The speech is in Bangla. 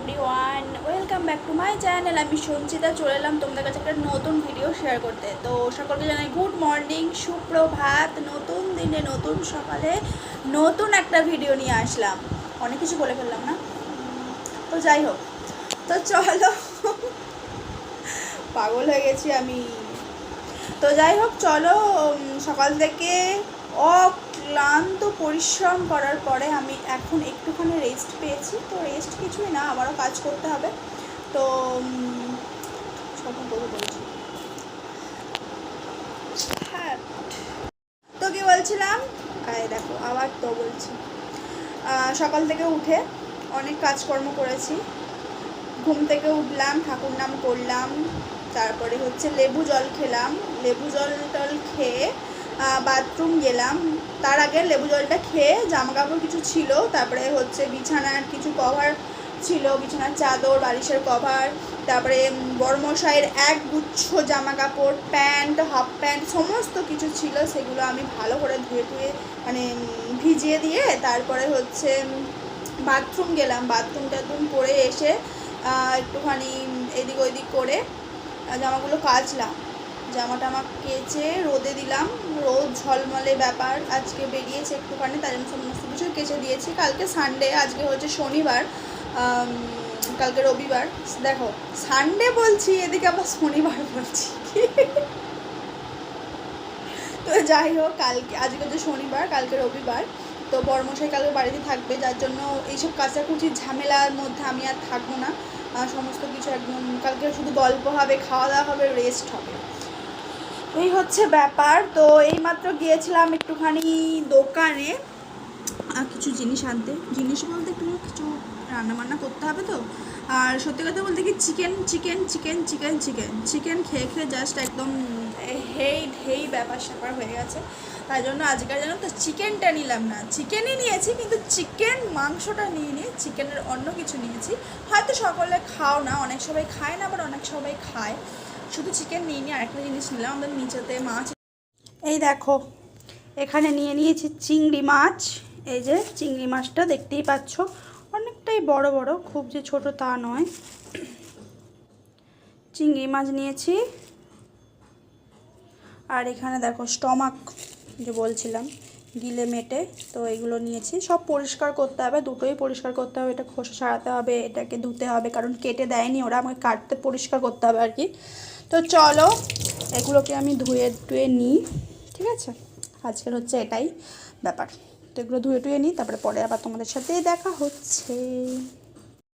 Everyone, welcome back to my channel. আমি সঞ্চিতা চলে এলাম তোমাদের কাছে একটা নতুন ভিডিও শেয়ার করতে। তো সকলকে জানাই গুড মর্নিং, সুপ্রভাত। নতুন দিনে নতুন সকালে নতুন একটা ভিডিও নিয়ে আসলাম। অনেক কিছু বলে ফেললাম না, তো যাই হোক। তো চলো, পাগল হয়ে গেছি আমি। তো যাই হোক, চলো। সকাল থেকে অক্লান্ত পরিশ্রম করার পরে আমি এখন একটুখানি রেস্ট পেয়েছি। তো রেস্ট কিছুই না, আবারও কাজ করতে হবে। তো বলছি, হ্যাঁ, তো কি বলছিলাম, দেখো আবার তো বলছি। সকাল থেকে উঠে অনেক কাজকর্ম করেছি। ঘুম থেকে উঠলাম, ঠাকুর নাম করলাম, তারপরে হচ্ছে লেবু জল খেলাম। লেবু জল টল খেয়ে বাথরুম গেলাম। তার আগে লেবু জলটা খেয়ে জামা কাপড় কিছু ছিল, তারপরে হচ্ছে বিছানার কিছু কভার ছিল, বিছানার চাদর, বালিশের কভার, তারপরে বড়মশাইয়ের এক গুচ্ছ জামা কাপড়, প্যান্ট, হাফ প্যান্ট সমস্ত কিছু ছিল। সেগুলো আমি ভালো করে ধুয়ে টুয়ে মানে ভিজিয়ে দিয়ে তারপরে হচ্ছে বাথরুম গেলাম। বাথরুম টাথরুম করে এসে একটুখানি এদিক ওইদিক করে জামাগুলো কাচলাম। জামাটা আমার কেচে রোদে দিলাম। রোদ ঝলমলে ব্যাপার, আজকে বেরিয়েছে একটুখানি, তাই জন্য সমস্ত কিছু কেচে দিয়েছি। কালকে সানডে, আজকে হচ্ছে শনিবার, কালকে রবিবার। দেখো, সানডে বলছি, এদিকে আবার শনিবার বলছি। তো যাই হোক, কালকে, আজকে হচ্ছে শনিবার, কালকে রবিবার। তো বড়মশাই কালকে বাড়িতে থাকবে, যার জন্য এইসব কাচাকুচির ঝামেলার মধ্যে আমি আর থাকবো না। সমস্ত কিছু একদম, কালকে শুধু গল্প হবে, খাওয়া দাওয়া হবে, রেস্ট হবে, এই হচ্ছে ব্যাপার। তো এইমাত্র গিয়েছিলাম একটুখানি দোকানে কিছু জিনিস আনতে। জিনিস বলতে একটু কিছু রান্নাবান্না করতে হবে। তো আর সত্যি কথা বলতে কি, chicken chicken chicken chicken chicken chicken খেয়ে খেয়ে জাস্ট একদম হেই ব্যাপার স্যাপার হয়ে গেছে। তাই জন্য আজকাল জানো তো চিকেনটা নিলাম না। চিকেনই নিয়েছি, কিন্তু চিকেন মাংসটা নিয়ে নিয়ে চিকেনের অন্য কিছু নিয়েছি। হয়তো সকলে খাও না, অনেক সবাই খায় না, আবার অনেক সবাই খায়। শুধু চিকেন নিয়ে নিয়ে আরেকটা জিনিস নিলাম, আমাদের নিচেতে মাছ। এই দেখো, এখানে নিয়ে নিয়েছি চিংড়ি মাছ। এই যে চিংড়ি মাছটা দেখতেই পাচ্ছ, অনেকটাই বড় বড়, খুব যে ছোট তা নয়। চিংড়ি মাছ নিয়েছি। আর এখানে দেখো স্টমাক, যে বলছিলাম গিলে মেটে, তো এগুলো নিয়েছি। সব পরিষ্কার করতে হবে, দুটোই পরিষ্কার করতে হবে। এটা খোসা ছাড়াতে হবে, এটাকে ধুতে হবে, কারণ কেটে দেয়নি ওরা, আমাকে কাটতে পরিষ্কার করতে হবে আর কি। তো চলো, এগুলোকে আমি ধুয়ে টুয়ে নিই, ঠিক আছে? আজকের হচ্ছে এটাই ব্যাপার। তো এগুলো ধুয়ে টুয়ে নিই, তারপরে পরে আবার তোমাদের সাথে দেখা হচ্ছে।